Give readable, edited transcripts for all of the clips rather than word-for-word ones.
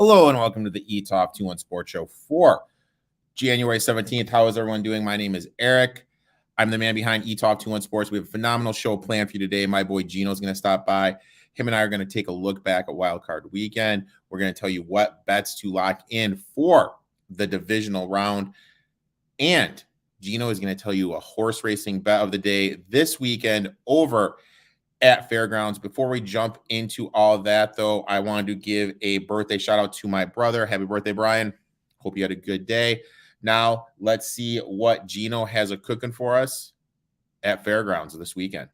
Hello and welcome to the Etoft21sports show for January 17th. How is everyone doing? My name is Eric. I'm the man behind Etoft21sports. We have a phenomenal show planned for you today. My boy Gino is going to stop by. Him and I are going to take a look back at Wild Card Weekend. We're going to tell you what bets to lock in for the divisional round. And Gino is going to tell you a horse racing bet of the day this weekend over at Fairgrounds. Before we jump into all of that, though, I wanted to give a birthday shout out to my brother. Happy birthday, Brian. Hope you had a good day. Now, let's see what Gino has a cooking for us at Fairgrounds this weekend.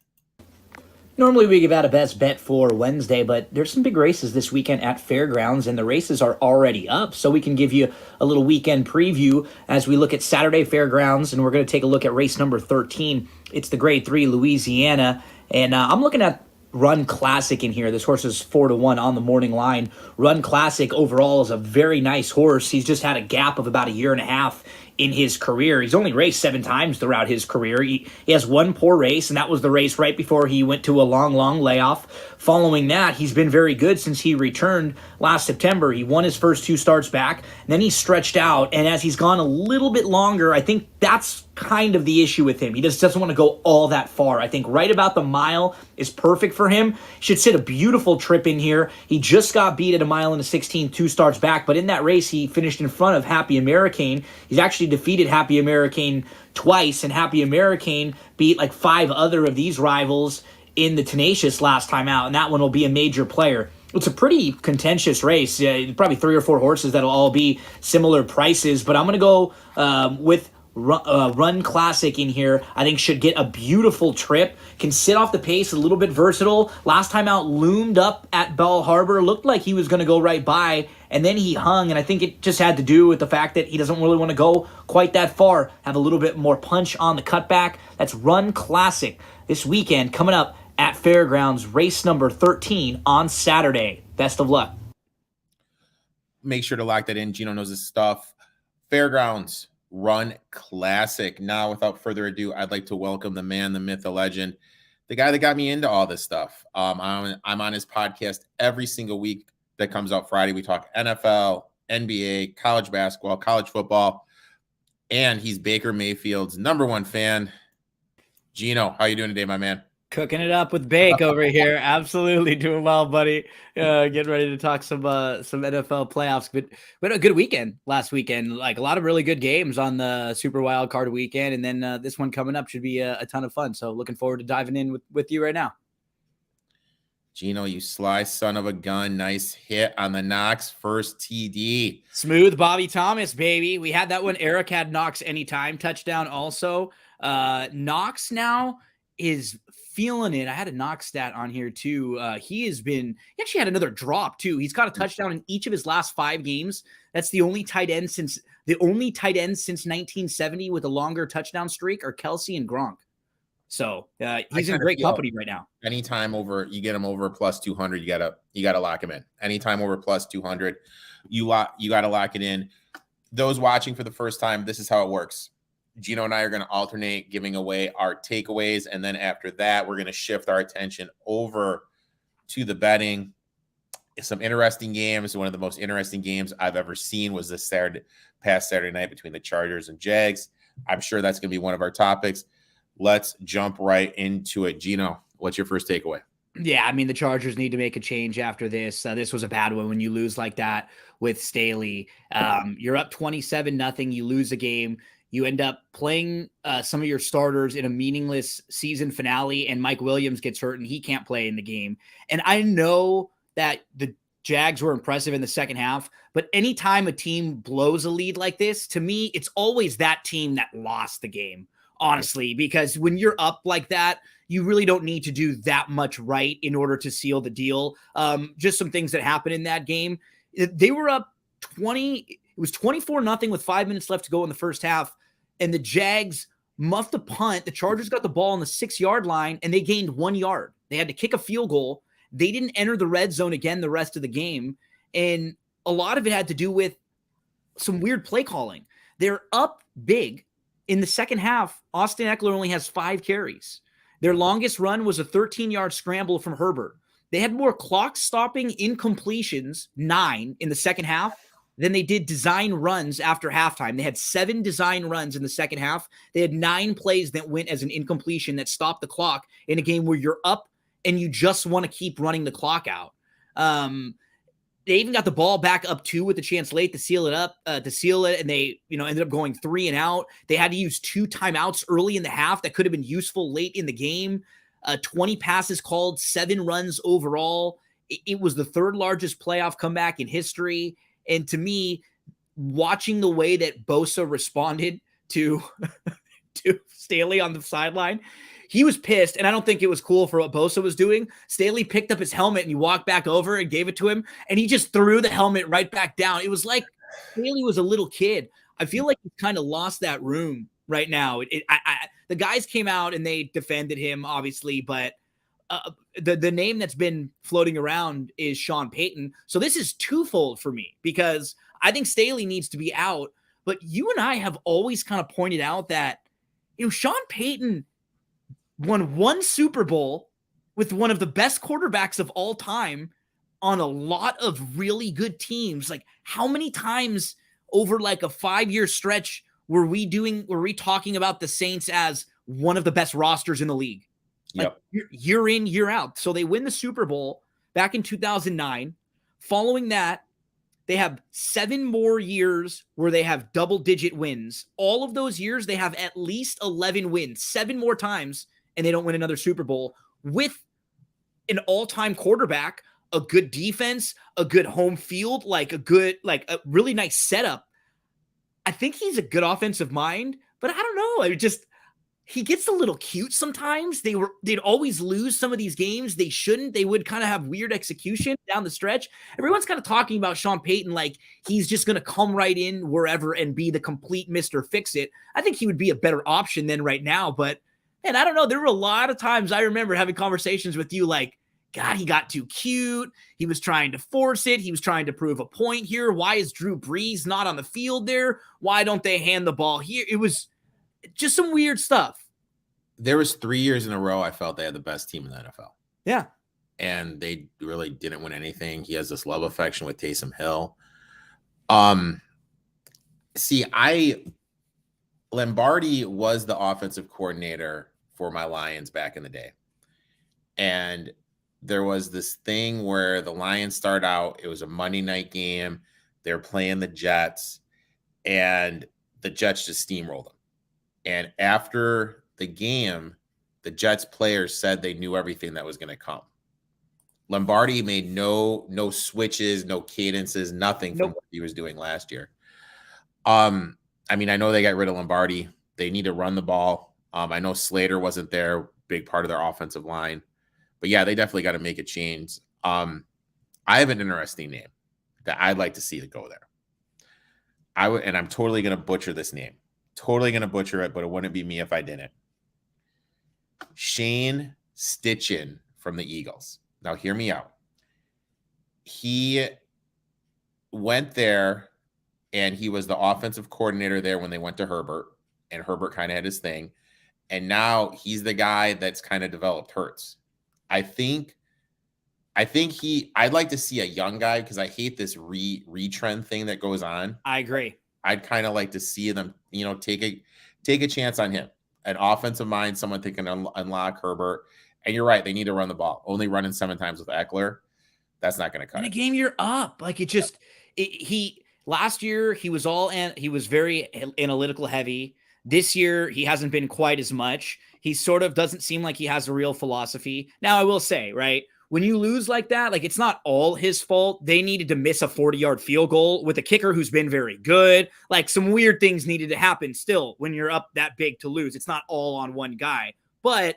Normally we give out a best bet for Wednesday, but there's some big races this weekend at Fairgrounds, and the races are already up, so we can give you a little weekend preview as we look at Saturday Fairgrounds, and we're going to take a look at race number 13. It's the Grade 3 Louisiana, and I'm looking at Run Classic in here. This horse is 4-1 on the morning line. Run Classic overall is a very nice horse. He's just had a gap of about a year and a half in his career. He's only raced 7 times throughout his career. He has one poor race, and that was the race right before he went to a long layoff. Following that, he's been very good since he returned last September. He won his first 2 starts back, and then he stretched out, and as he's gone a little bit longer, I think that's kind of the issue with him. He just doesn't want to go all that far. I think right about the mile is perfect for him. Should sit a beautiful trip in here. He just got beat at a mile and a 16, 2 starts back, but in that race, he finished in front of Happy American. He's actually defeated Happy American twice, and Happy American beat like 5 other of these rivals in the Tenacious last time out, and that one will be a major player. It's a pretty contentious race. Probably 3 or 4 horses that'll all be similar prices, but I'm going to go with Run Classic in here. I think should get a beautiful trip, can sit off the pace, a little bit versatile. Last time out, loomed up at Bell Harbor, looked like he was going to go right by, and then he hung, and I think it just had to do with the fact that he doesn't really want to go quite that far, have a little bit more punch on the cutback. That's Run Classic this weekend, coming up at Fairgrounds, race number 13 on Saturday. Best of luck. Make sure to lock that in. Gino knows his stuff. Fairgrounds Run Classic. Now, without further ado, I'd like to welcome the man, the myth, the legend, the guy that got me into all this stuff. I'm on his podcast every single week that comes out Friday. We talk NFL, NBA, college basketball, college football, and he's Baker Mayfield's #1 fan. Gino, how you doing today, my man? Cooking it up with Bake over here. Absolutely doing well, buddy. Getting ready to talk some NFL playoffs. But a good weekend last weekend. Like a lot of really good games on the Super Wild Card weekend. And then this one coming up should be a ton of fun. So looking forward to diving in with you right now. Gino, you sly son of a gun. Nice hit on the Knox first TD. Smooth Bobby Thomas, baby. We had that one. Eric had Knox anytime touchdown also. Knox now is feeling it. I had a Knox stat on here too. He actually had another drop too. He's got a touchdown in each of his last 5 games. That's the only tight end since 1970 with a longer touchdown streak are Kelsey and Gronk. So he's in great company right now. Anytime you get him over plus 200, you gotta lock him in. Anytime over plus 200, you gotta lock it in. Those watching for the first time, this is how it works. Gino and I are going to alternate giving away our takeaways, and then after that, we're going to shift our attention over to the betting. Some interesting games. One of the most interesting games I've ever seen was this past Saturday night between the Chargers and Jags. I'm sure that's going to be one of our topics. Let's jump right into it. Gino, what's your first takeaway? Yeah, I mean, the Chargers need to make a change after this. This was a bad one when you lose like that with Staley. You're up 27-0. You lose a game. You end up playing some of your starters in a meaningless season finale, and Mike Williams gets hurt, and he can't play in the game. And I know that the Jags were impressive in the second half, but anytime a team blows a lead like this, to me, it's always that team that lost the game, honestly, because when you're up like that, you really don't need to do that much right in order to seal the deal. Just some things that happened in that game. They were up 20. It was 24-0 with 5 minutes left to go in the first half, and the Jags muffed a punt. The Chargers got the ball on the 6-yard line, and they gained 1 yard. They had to kick a field goal. They didn't enter the red zone again the rest of the game, and a lot of it had to do with some weird play calling. They're up big. In the second half, Austin Eckler only has 5 carries. Their longest run was a 13-yard scramble from Herbert. They had more clock stopping incompletions, 9 in the second half, than they did design runs after halftime. They had 7 design runs in the second half. They had 9 plays that went as an incompletion that stopped the clock in a game where you're up and you just want to keep running the clock out. They even got the ball back up 2 with a chance late to seal it, and they, ended up going 3 and out. They had to use 2 timeouts early in the half that could have been useful late in the game. 20 passes called, 7 runs overall. It was the 3rd largest playoff comeback in history. And to me, watching the way that Bosa responded to Staley on the sideline, he was pissed, and I don't think it was cool for what Bosa was doing. Staley picked up his helmet, and he walked back over and gave it to him, and he just threw the helmet right back down. It was like Staley was a little kid. I feel like he kind of lost that room right now. The guys came out, and they defended him, obviously, but the name that's been floating around is Sean Payton. So this is twofold for me, because I think Staley needs to be out, but you and I have always kind of pointed out that, Sean Payton won 1 Super Bowl with one of the best quarterbacks of all time on a lot of really good teams. Like, how many times over like a 5-year stretch were we talking about the Saints as one of the best rosters in the league? Like, year in, year out. So they win the Super Bowl back in 2009. Following that, they have 7 more years where they have double-digit wins. All of those years, they have at least 11 wins, 7 more times, and they don't win another Super Bowl with an all-time quarterback, a good defense, a good home field, a really nice setup. I think he's a good offensive mind, but I don't know. He gets a little cute sometimes. They'd always lose some of these games. They shouldn't. They would kind of have weird execution down the stretch. Everyone's kind of talking about Sean Payton like he's just going to come right in wherever and be the complete Mr. Fix-It. I think he would be a better option than right now, but man, I don't know. There were a lot of times I remember having conversations with you like, God, he got too cute. He was trying to force it. He was trying to prove a point here. Why is Drew Brees not on the field there? Why don't they hand the ball here? It was just some weird stuff. There was 3 years in a row I felt they had the best team in the NFL. Yeah. And they really didn't win anything. He has this love affection with Taysom Hill. Lombardi was the offensive coordinator for my Lions back in the day. And there was this thing where the Lions start out, it was a Monday night game. They're playing the Jets, and the Jets just steamrolled them. And after the game, the Jets players said they knew everything that was going to come. Lombardi made no switches, no cadences, nothing from what he was doing last year. I know they got rid of Lombardi. They need to run the ball. I know Slater wasn't there, big part of their offensive line. But yeah, they definitely got to make a change. I have an interesting name that I'd like to see to go there. And I'm totally going to butcher this name. Totally going to butcher it, but it wouldn't be me if I didn't. Shane Steichen from the Eagles. Now, hear me out. He went there, and he was the offensive coordinator there when they went to Herbert, and Herbert kind of had his thing. And now he's the guy that's kind of developed Hurts. I'd like to see a young guy, because I hate this retrend thing that goes on. I agree. I'd kind of like to see them, take a chance on him. An offensive mind, someone that can unlock Herbert. And you're right, they need to run the ball. Only running 7 times with Eckler, that's not going to cut it. In a game you're up. Like last year he was very analytical heavy. This year he hasn't been quite as much. He sort of doesn't seem like he has a real philosophy. Now, I will say, right, when you lose like that, like, it's not all his fault. They needed to miss a 40-yard field goal with a kicker who's been very good. Like, some weird things needed to happen still when you're up that big to lose. It's not all on one guy, but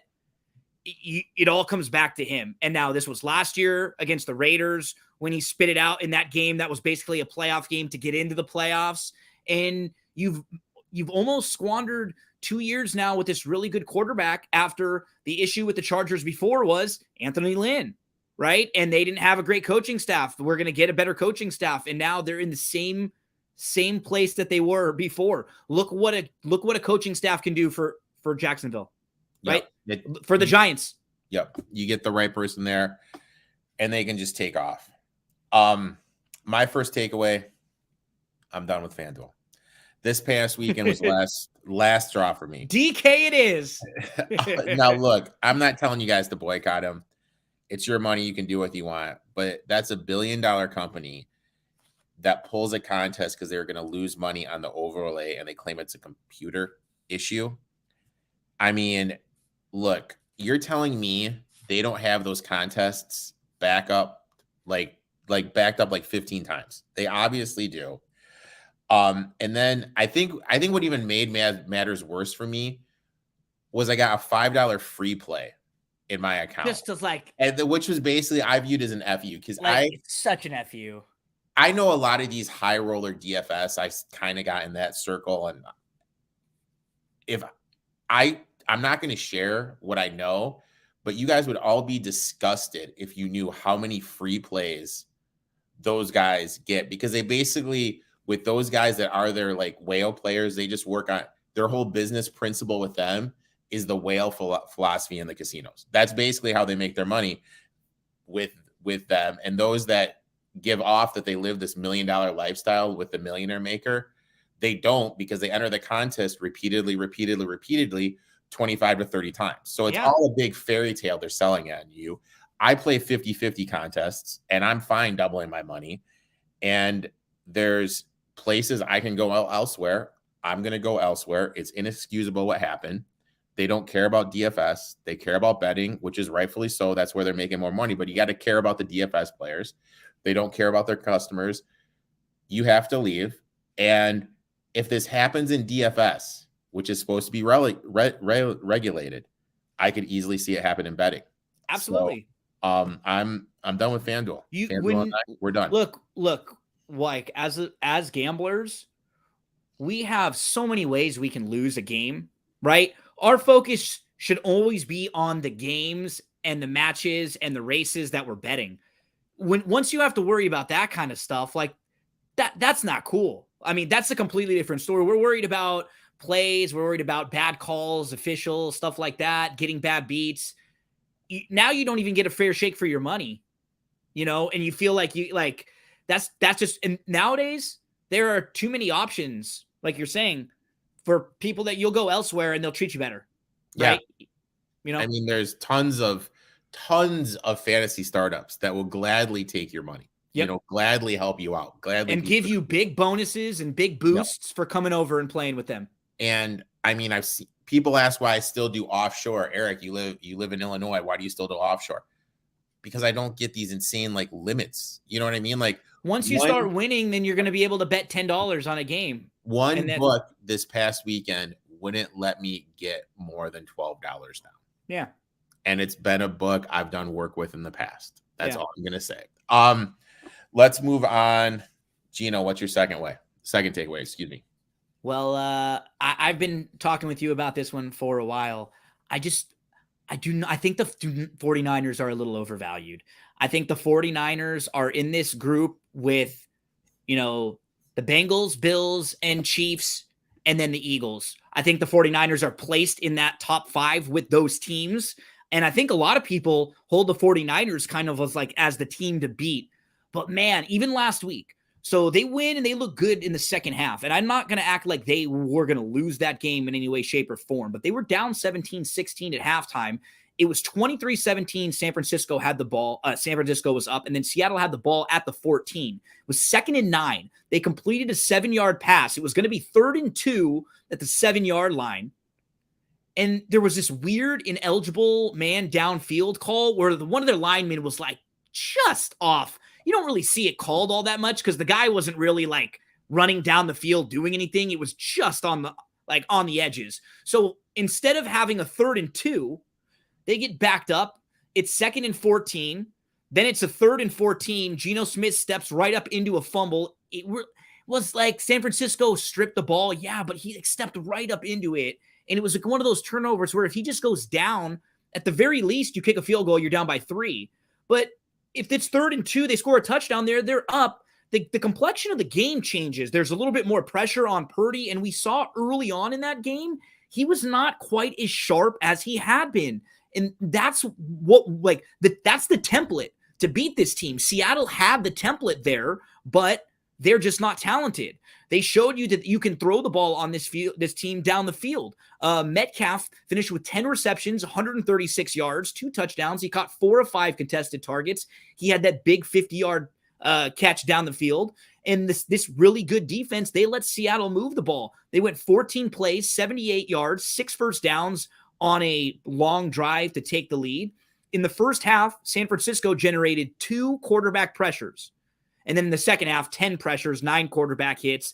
it all comes back to him. And now this was last year against the Raiders when he spit it out in that game that was basically a playoff game to get into the playoffs. And you've almost squandered 2 years now with this really good quarterback after the issue with the Chargers before was Anthony Lynn, right? And they didn't have a great coaching staff. We're going to get a better coaching staff. And now they're in the same place that they were before. Look what a coaching staff can do for Jacksonville, right? Yep. For the Giants. Yep. You get the right person there. and they can just take off. My first takeaway, I'm done with FanDuel. This past weekend was last straw for me. DK it is. Now, look, I'm not telling you guys to boycott him. It's your money. You can do what you want. But that's $1 billion company that pulls a contest because they're going to lose money on the overlay, and they claim it's a computer issue. I mean, look, you're telling me they don't have those contests backed up like 15 times. They obviously do. And then I think what even made matters worse for me was I got a $5 free play in my account. Just as like, and which was basically I viewed as an FU because it's such an FU. I know a lot of these high roller DFS. I kind of got in that circle, and if I'm not going to share what I know, but you guys would all be disgusted if you knew how many free plays those guys get, because they basically, with those guys that are their like whale players, they just work on their whole business principle with them is the whale philosophy in the casinos. That's basically how they make their money with them. And those that give off that they live this $1 million lifestyle with the millionaire maker, they don't, because they enter the contest repeatedly 25 to 30 times. So it's all a big fairy tale they're selling at you. I play 50-50 contests, and I'm fine doubling my money. And there's places I can go elsewhere. I'm going to go elsewhere. It's inexcusable what happened. They don't care about DFS. They care about betting, which is rightfully so. That's where they're making more money. But you got to care about the DFS players. They don't care about their customers. You have to leave. And if this happens in DFS, which is supposed to be regulated, I could easily see it happen in betting. Absolutely. So, I'm done with FanDuel. We're done. Look, like as gamblers, we have so many ways we can lose a game, right? Our focus should always be on the games and the matches and the races that we're betting. Once you have to worry about that kind of stuff, like that's not cool. I mean, that's a completely different story. We're worried about plays. We're worried about bad calls, officials, stuff like that, getting bad beats. Now you don't even get a fair shake for your money, and you feel like that's just, and nowadays there are too many options, like you're saying, for people that you'll go elsewhere and they'll treat you better. Right. Yeah. I mean, there's tons of fantasy startups that will gladly take your money, gladly help you out, gladly, and give you big bonuses and big boosts for coming over and playing with them. And I mean, I've seen people ask why I still do offshore. Eric, you live in Illinois. Why do you still do offshore? Because I don't get these insane like limits. You know what I mean? Like once you start winning, then you're going to be able to bet $10 on a game. One book this past weekend wouldn't let me get more than $12 now. Yeah. And it's been a book I've done work with in the past. That's all I'm going to say. Let's move on. Gino, what's your second takeaway? Excuse me. Well, I've been talking with you about this one for a while. I think the 49ers are a little overvalued. I think the 49ers are in this group with, the Bengals, Bills, and Chiefs, and then the Eagles. I think the 49ers are placed in that top 5 with those teams. And I think a lot of people hold the 49ers kind of as the team to beat. But man, even last week, so they win and they look good in the second half. And I'm not going to act like they were going to lose that game in any way, shape, or form. But they were down 17-16 at halftime. It was 23-17. San Francisco had the ball. San Francisco was up. And then Seattle had the ball at the 14. It was 2nd and 9. They completed a 7-yard pass. It was going to be 3rd and 2 at the 7-yard line. And there was this weird ineligible man downfield call where one of their linemen was just off. You don't really see it called all that much because the guy wasn't really running down the field doing anything. It was just on the edges. So instead of having a 3rd and 2, they get backed up. It's 2nd and 14. Then it's a 3rd and 14. Geno Smith steps right up into a fumble. It was like San Francisco stripped the ball. Yeah, but he stepped right up into it. And it was one of those turnovers where if he just goes down, at the very least, you kick a field goal, you're down by 3. But if it's 3rd and 2, they score a touchdown there, they're up. The complexion of the game changes. There's a little bit more pressure on Purdy. And we saw early on in that game, he was not quite as sharp as he had been. And that's that's the template to beat this team. Seattle had the template there, but they're just not talented. They showed you that you can throw the ball on this team down the field. Metcalf finished with 10 receptions, 136 yards, 2 touchdowns. He caught 4 of 5 contested targets. He had that big 50-yard catch down the field. And this really good defense, they let Seattle move the ball. They went 14 plays, 78 yards, 6 first downs on a long drive to take the lead. In the first half, San Francisco generated 2 quarterback pressures. And then in the second half, 10 pressures, 9 quarterback hits.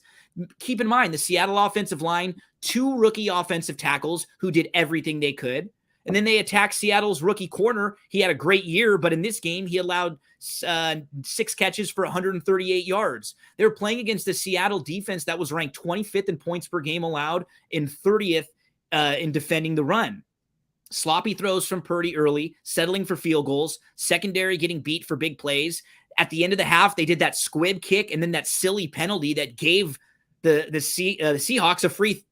Keep in mind, the Seattle offensive line, 2 rookie offensive tackles who did everything they could. And then they attacked Seattle's rookie corner. He had a great year, but in this game, he allowed 6 catches for 138 yards. They were playing against the Seattle defense that was ranked 25th in points per game allowed and 30th in defending the run. Sloppy throws from Purdy early, settling for field goals, secondary getting beat for big plays. At the end of the half, they did that squib kick and then that silly penalty that gave the Seahawks a free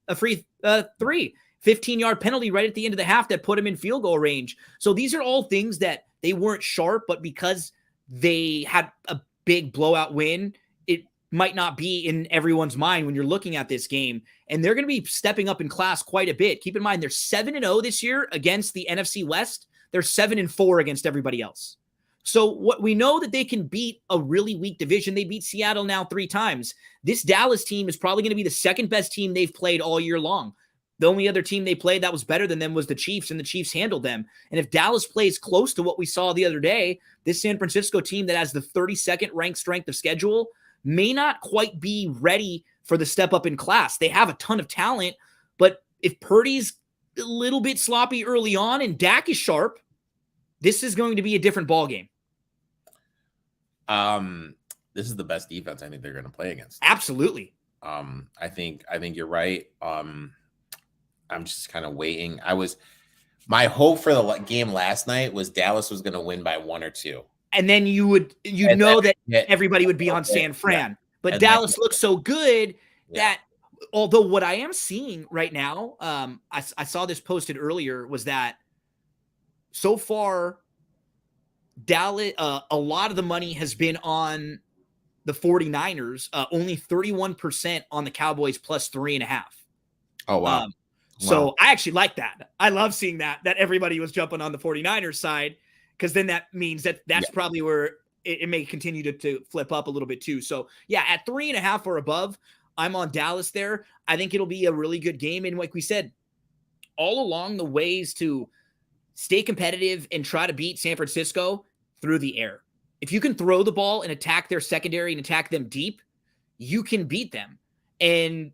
15-yard penalty right at the end of the half that put them in field goal range. So these are all things that they weren't sharp, but because they had a big blowout win, it might not be in everyone's mind when you're looking at this game. And they're going to be stepping up in class quite a bit. Keep in mind, they're 7-0 this year against the NFC West. They're 7-4 against everybody else. So what we know that they can beat a really weak division. They beat Seattle now 3 times. This Dallas team is probably going to be the second best team they've played all year long. The only other team they played that was better than them was the Chiefs, and the Chiefs handled them. And if Dallas plays close to what we saw the other day, this San Francisco team that has the 32nd ranked strength of schedule may not quite be ready for the step up in class. They have a ton of talent, but if Purdy's a little bit sloppy early on and Dak is sharp, this is going to be a different ballgame. This is the best defense I think they're going to play against. Absolutely. I think you're right. I'm just kind of waiting. My hope for the game last night was Dallas was going to win by 1 or 2. And then that everybody would be on San Fran. Yeah. But Dallas looks so good that although what I am seeing right now, I saw this posted earlier, was that so far Dallas, a lot of the money has been on the 49ers, only 31% on the Cowboys plus 3.5. Oh, wow. So I actually like that. I love seeing that everybody was jumping on the 49ers side, because then that means that's probably where it may continue to flip up a little bit too. So yeah, at 3.5 or above, I'm on Dallas there. I think it'll be a really good game. And like we said, all along the ways to stay competitive and try to beat San Francisco through the air. If you can throw the ball and attack their secondary and attack them deep, you can beat them. And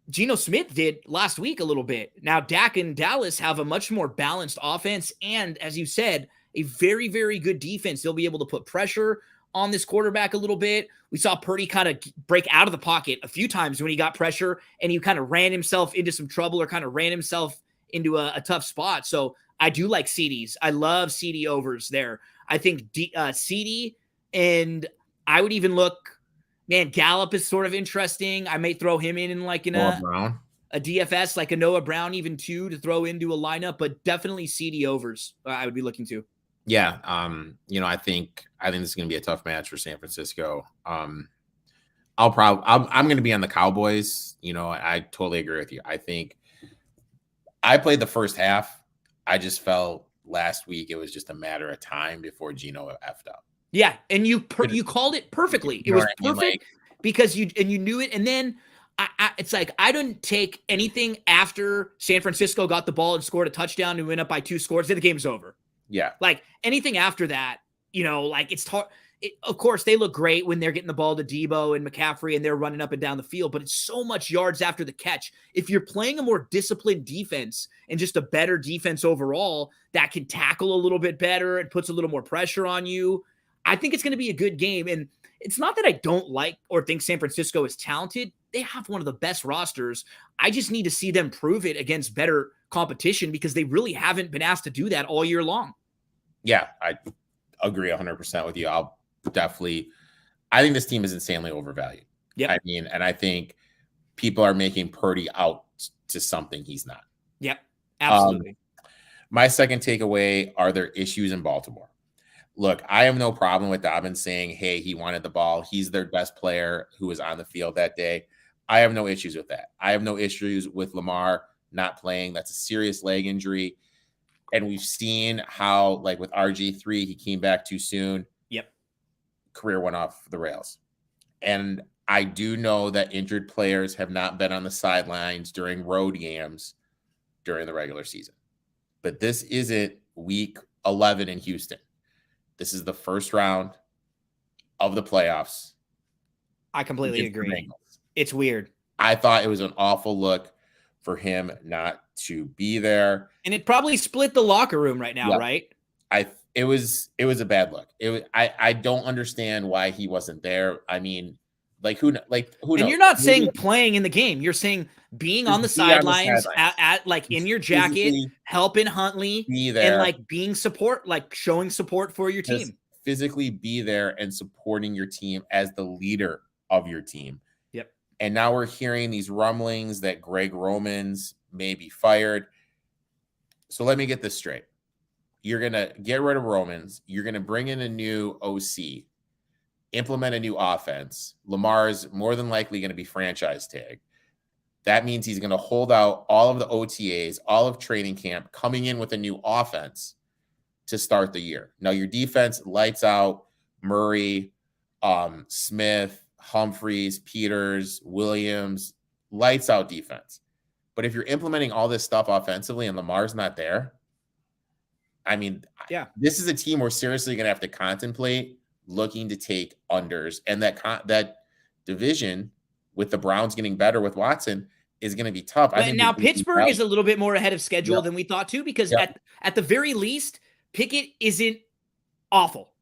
Geno Smith did last week a little bit. Now Dak and Dallas have a much more balanced offense and, as you said, a very, very good defense. They'll be able to put pressure on this quarterback a little bit. We saw Purdy kind of break out of the pocket a few times when he got pressure and he kind of ran himself into some trouble or kind of ran himself into a tough spot. So I do like CDs. I love CD overs there. I think CD, and I would even look, Gallup is sort of interesting. I may throw him in like in a DFS, like a Noah Brown even too, to throw into a lineup, but definitely CD overs I would be looking to. Yeah. I think this is going to be a tough match for San Francisco. I'm going to be on the Cowboys. I totally agree with you. I think I played the first half. I just felt last week it was just a matter of time before Geno effed up. Yeah, and you called it perfectly. It was perfect because you knew it. And then it's like I didn't take anything after San Francisco got the ball and scored a touchdown and went up by 2 scores. Then the game's over. Yeah, like anything after that, it's hard. Of course, they look great when they're getting the ball to Debo and McCaffrey and they're running up and down the field, but it's so much yards after the catch. If you're playing a more disciplined defense and just a better defense overall that can tackle a little bit better and puts a little more pressure on you, I think it's going to be a good game. And it's not that I don't like or think San Francisco is talented. They have one of the best rosters. I just need to see them prove it against better competition because they really haven't been asked to do that all year long. Yeah, I agree 100% with you. I think this team is insanely overvalued. Yeah. And I think people are making Purdy out to something he's not. Yep, absolutely. My second takeaway are their issues in Baltimore. look, I have no problem with Dobbins saying, hey, he wanted the ball. He's their best player who was on the field that day. I have no issues with that. I have no issues with Lamar not playing. That's a serious leg injury. And we've seen how, like with RG3, he came back too soon. Yep. Career went off the rails. And I do know that injured players have not been on the sidelines during road games during the regular season. But this isn't week 11 in Houston. This is the first round of the playoffs. I completely agree. It's weird. I thought it was an awful look for him not to be there. And it probably split the locker room right now, right? It was a bad look. I don't understand why he wasn't there. I mean, who knows? And you're not saying playing in the game. You're saying being on the sidelines at like in your jacket, helping Huntley, be there, and like being support, like showing support for your team. Physically be there and supporting your team as the leader of your team. Yep. And now we're hearing these rumblings that Greg Romans may be fired. So let me get this straight. You're going to get rid of Romans. You're going to bring in a new OC, implement a new offense. Lamar's more than likely going to be franchise tagged. That means he's going to hold out all of the OTAs, all of training camp, coming in with a new offense to start the year. Now, your defense lights out Murray, Smith, Humphreys, Peters, Williams, lights out defense. But if you're implementing all this stuff offensively and Lamar's not there, I mean, this is a team we're seriously going to have to contemplate looking to take unders. And that division with the Browns getting better with Watson is going to be tough. I think now Pittsburgh is a little bit more ahead of schedule than we thought too, because at the very least, Pickett isn't awful,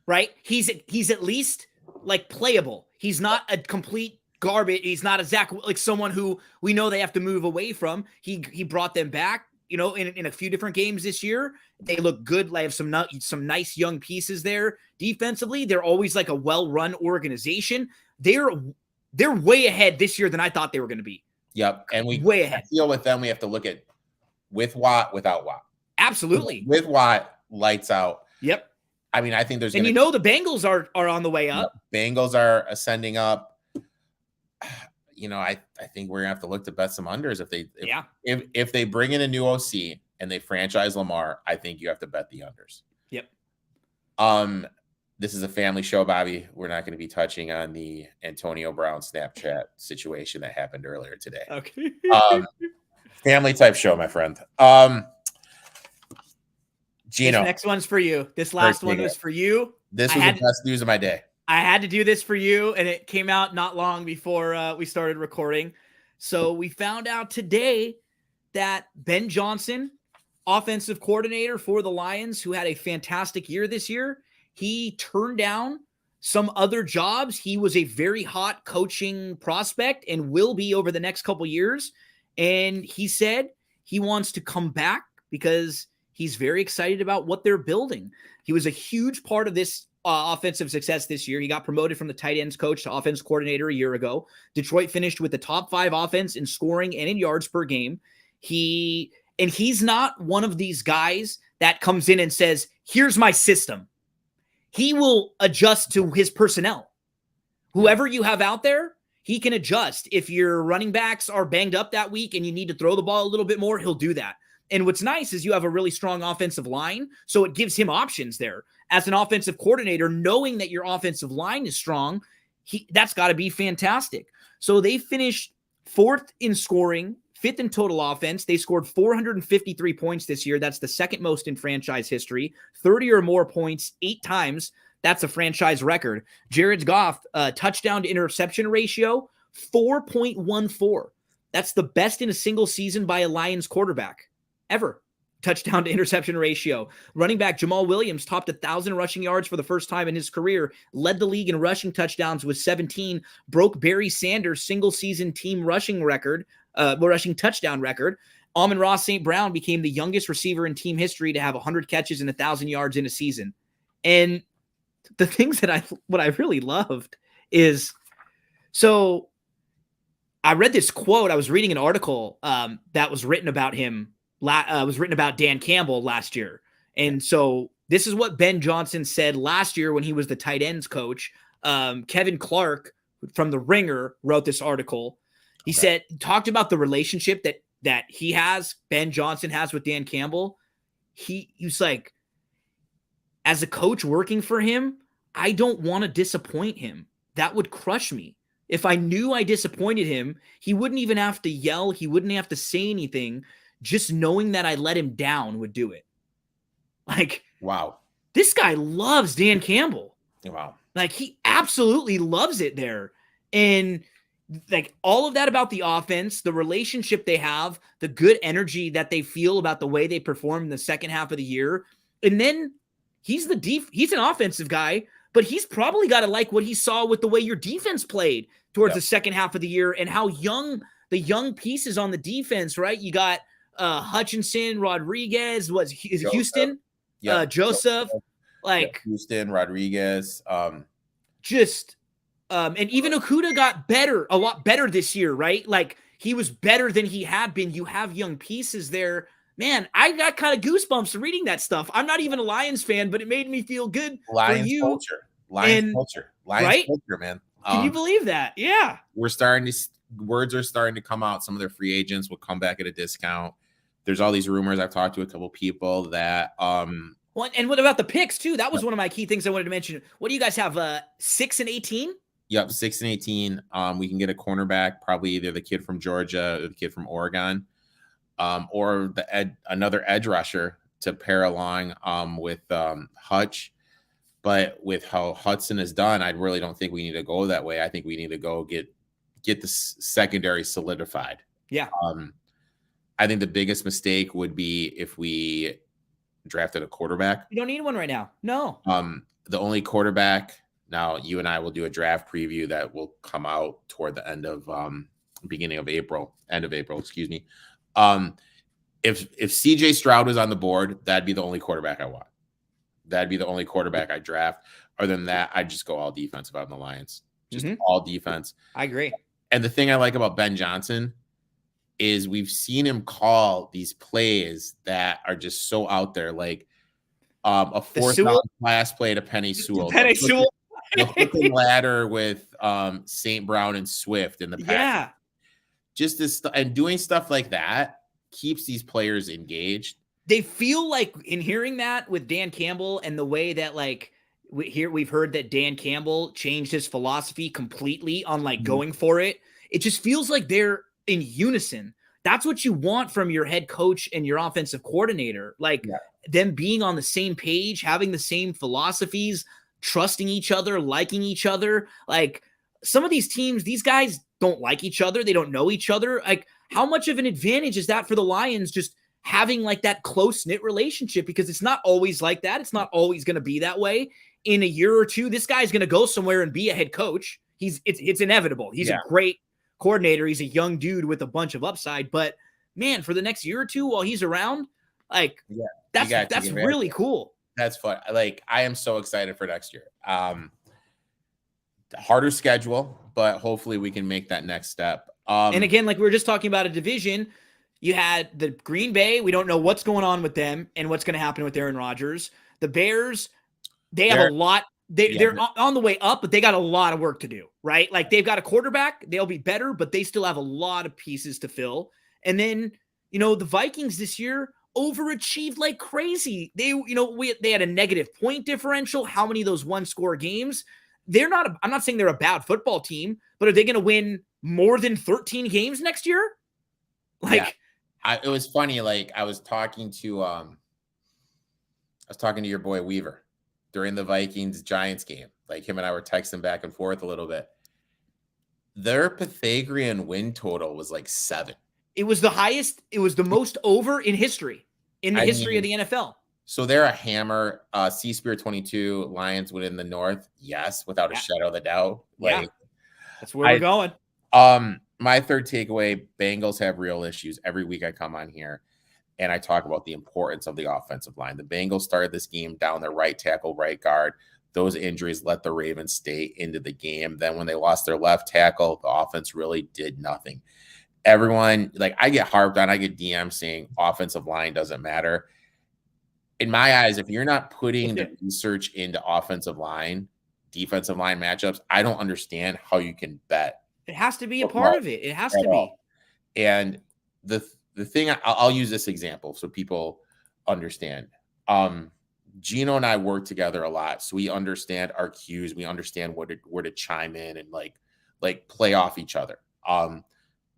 right? He's at least like playable. He's not a complete garbage. He's not a Zach, like someone who we know they have to move away from. He brought them back, you know, in a few different games this year. They look good. They have some nice young pieces there. Defensively, they're always like a well-run organization. They're way ahead this year than I thought they were going to be. Yep. And we way ahead. Deal with them. We have to look at with Watt, without Watt. Absolutely. With Watt, lights out. Yep. I mean, I think there's and the Bengals are on the way up. Bengals are ascending up. You know, I think we're gonna have to look to bet some unders if they bring in a new OC and they franchise Lamar. I think you have to bet the unders. Yep. This is a family show, Bobby. We're not going to be touching on the Antonio Brown Snapchat situation that happened earlier today. Okay. Family type show, my friend. Gino, this next one's for you. This last one was for you. This was the best news of my day. I had to do this for you, and it came out not long before we started recording. So we found out today that Ben Johnson, offensive coordinator for the Lions, who had a fantastic year this year, he turned down some other jobs. He was a very hot coaching prospect and will be over the next couple years. And he said he wants to come back because he's very excited about what they're building. He was a huge part of this offensive success this year. He got promoted from the tight ends coach to offense coordinator a year ago. Detroit finished with the top 5 offense in scoring and in yards per game. He's not one of these guys that comes in and says, here's my system. He will adjust to his personnel. Whoever you have out there, he can adjust. If your running backs are banged up that week and you need to throw the ball a little bit more, he'll do that. And what's nice is you have a really strong offensive line, so it gives him options there. As an offensive coordinator, knowing that your offensive line is strong, that's got to be fantastic. So they finished 4th in scoring, 5th in total offense. They scored 453 points this year. That's the second most in franchise history. 30 or more points 8 times. That's a franchise record. Jared Goff, touchdown to interception ratio, 4.14. That's the best in a single season by a Lions quarterback ever. Touchdown to interception ratio. Running back Jamal Williams topped 1,000 rushing yards for the first time in his career, led the league in rushing touchdowns with 17, broke Barry Sanders' single season team rushing touchdown record. Amon-Ra St. Brown became the youngest receiver in team history to have 100 catches and 1,000 yards in a season. And the things that what I really loved is, so I read this quote. I was reading an article that was written about him. Was written about Dan Campbell last year. And so This is what Ben Johnson said last year when he was the tight ends coach. Kevin Clark from The Ringer wrote this article. He talked about the relationship that Ben Johnson has with Dan Campbell. He was like, as a coach working for him, I don't want to disappoint him. That would crush me. If I knew I disappointed him, he wouldn't even have to yell. He wouldn't have to say anything. Just knowing that I let him down would do it. Like, wow. This guy loves Dan Campbell. Wow. Like, he absolutely loves it there. And like all of that about the offense, the relationship they have, the good energy that they feel about the way they perform in the second half of the year. And then he's an offensive guy, but he's probably got to like what he saw with the way your defense played towards the second half of the year and how the young pieces on the defense, right? You got Hutchinson, Rodriguez, is it Houston? Joseph. Like Houston, Rodriguez. And even Okuda got a lot better this year, right? Like he was better than he had been. You have young pieces there. Man, I got kind of goosebumps reading that stuff. I'm not even a Lions fan, but it made me feel good for you. Culture, culture, man. Can you believe that? Yeah. Words are starting to come out. Some of their free agents will come back at a discount. There's all these rumors. I've talked to a couple people that well, and what about the picks too? That was one of my key things I wanted to mention. What do you guys have? 6 and 18? Yep, 6 and 18. We can get a cornerback, probably either the kid from Georgia or the kid from Oregon, or another edge rusher to pair along with Hutch. But with how Hudson is done, I really don't think we need to go that way. I think we need to go get the secondary solidified. Yeah. I think the biggest mistake would be if we drafted a quarterback. You don't need one right now. No. The only quarterback. Now, you and I will do a draft preview that will come out toward the end of end of April, excuse me. If CJ Stroud was on the board, that'd be the only quarterback I want. That'd be the only quarterback I draft. Other than that, I'd just go all defensive out in the Lions. Just all defense. I agree. And the thing I like about Ben Johnson is we've seen him call these plays that are just so out there, like a fourth down pass play to Penny Sewell. The hooking ladder with St. Brown and Swift in the past. Yeah. Just this and doing stuff like that keeps these players engaged. They feel like in hearing that with Dan Campbell and the way that like we've heard that Dan Campbell changed his philosophy completely on like going for it. It just feels like they're in unison. That's what you want from your head coach and your offensive coordinator. Like them being on the same page, having the same philosophies, trusting each other, liking each other. Like some of these teams, these guys don't like each other. They don't know each other. Like how much of an advantage is that for the Lions just having like that close-knit relationship? Because it's not always like that. It's not always going to be that way. In a year or two, this guy's going to go somewhere and be a head coach. It's inevitable. He's a great coordinator. He's a young dude with a bunch of upside, but man, for the next year or two while he's around, like that's really cool. That's fun. Like I am so excited for next year. Harder schedule, but hopefully we can make that next step. And again, like we were just talking about a division, you had the Green Bay. We don't know what's going on with them and what's going to happen with Aaron Rodgers. The Bears, they're a lot. They're on the way up, but they got a lot of work to do, right? Like they've got a quarterback, they'll be better, but they still have a lot of pieces to fill. And then, the Vikings this year overachieved like crazy. They had a negative point differential. How many of those one-score games? I'm not saying they're a bad football team, but are they going to win more than 13 games next year? Like, it was funny. Like I was talking to your boy Weaver during the Vikings-Giants game. Like him and I were texting back and forth a little bit. Their Pythagorean win total was like 7. It was the highest. It was the most over in history, of the NFL. So they're a hammer. Etoft21sports Lions win in the North. Yes, without a shadow of a doubt. Like, that's where we're going. My third takeaway, Bengals have real issues. Every week I come on here and I talk about the importance of the offensive line. The Bengals started this game down their right tackle, right guard. Those injuries let the Ravens stay into the game. Then when they lost their left tackle, the offense really did nothing. Everyone, like I get harped on, I get DMs saying offensive line doesn't matter. in my eyes, if you're not putting the research into offensive line, defensive line matchups, I don't understand how you can bet. It has to be a part of it. It has to be. And the thing, I'll use this example so people understand. Gino and I work together a lot, so we understand our cues. We understand where to chime in and like play off each other.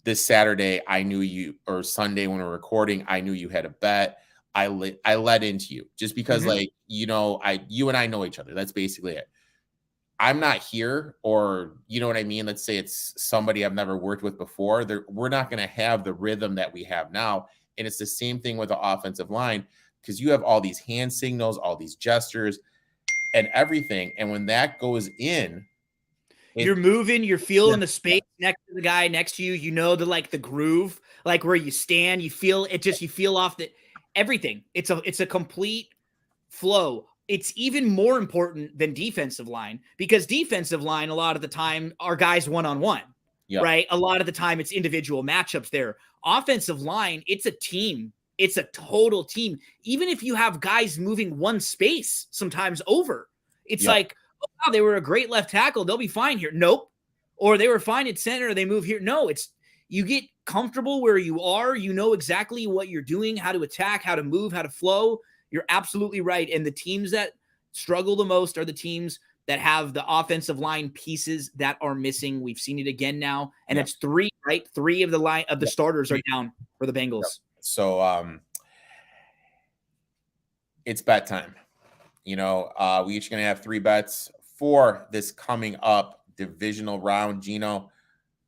This Saturday, I knew you, or Sunday when we were recording, I knew you had a bet. I led into you just because, like, you and I know each other. That's basically it. I'm not here, or you know what I mean? Let's say it's somebody I've never worked with before. We're not going to have the rhythm that we have now. And it's the same thing with the offensive line, because you have all these hand signals, all these gestures and everything. And when that goes in, you're moving, you're feeling the space next to the guy next to you, the groove, like where you stand, you feel it, you feel off the everything. It's a complete flow. It's even more important than defensive line, because defensive line, a lot of the time, are guys one-on-one, right? A lot of the time it's individual matchups there. Offensive line, it's a team. It's a total team. Even if you have guys moving one space sometimes over, it's like, oh, wow, they were a great left tackle, they'll be fine here. Nope. Or they were fine at center, they move here. No, it's you get comfortable where you are. You know exactly what you're doing, how to attack, how to move, how to flow. You're absolutely right. And the teams that struggle the most are the teams that have the offensive line pieces that are missing. We've seen it again now. And it's three, right? Three of the starters are down for the Bengals. So it's bet time. We each going to have 3 bets for this coming up divisional round. Gino,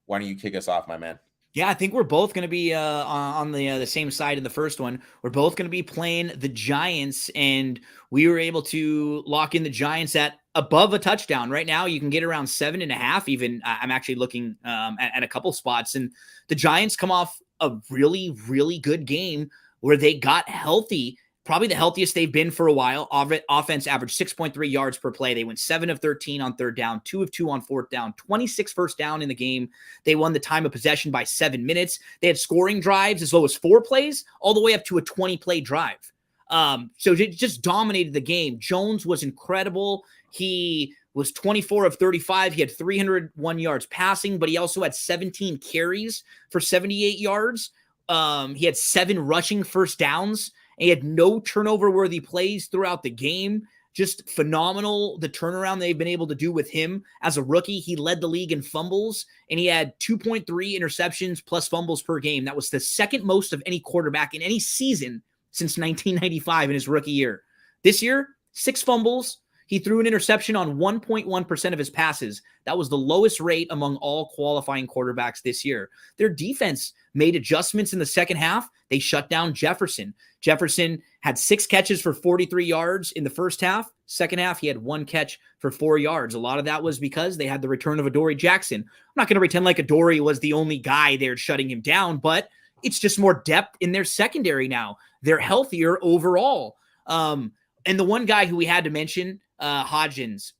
why don't you kick us off, my man? Yeah, I think we're both going to be on the same side in the first one. We're both going to be playing the Giants, and we were able to lock in the Giants at above a touchdown. Right now, you can get around 7.5 even. I'm actually looking at a couple spots, and the Giants come off a really, really good game where they got healthy. Probably the healthiest they've been for a while. Offense averaged 6.3 yards per play. They went 7 of 13 on third down, 2 of 2 on fourth down, 26 first down in the game. They won the time of possession by 7 minutes. They had scoring drives as low as 4 plays, all the way up to a 20-play drive. So it just dominated the game. Jones was incredible. He was 24 of 35. He had 301 yards passing, but he also had 17 carries for 78 yards. He had 7 rushing first downs. He had no turnover-worthy plays throughout the game. Just phenomenal, the turnaround they've been able to do with him as a rookie. He led the league in fumbles, and he had 2.3 interceptions plus fumbles per game. That was the second most of any quarterback in any season since 1995 in his rookie year. This year, 6 fumbles. He threw an interception on 1.1% of his passes. That was the lowest rate among all qualifying quarterbacks this year. Their defense made adjustments in the second half. They shut down Jefferson. Jefferson had 6 catches for 43 yards in the first half. Second half, he had 1 catch for 4 yards. A lot of that was because they had the return of Adoree Jackson. I'm not going to pretend like Adoree was the only guy there shutting him down, but it's just more depth in their secondary now. They're healthier overall. And the one guy who we had to mention, Hodgins,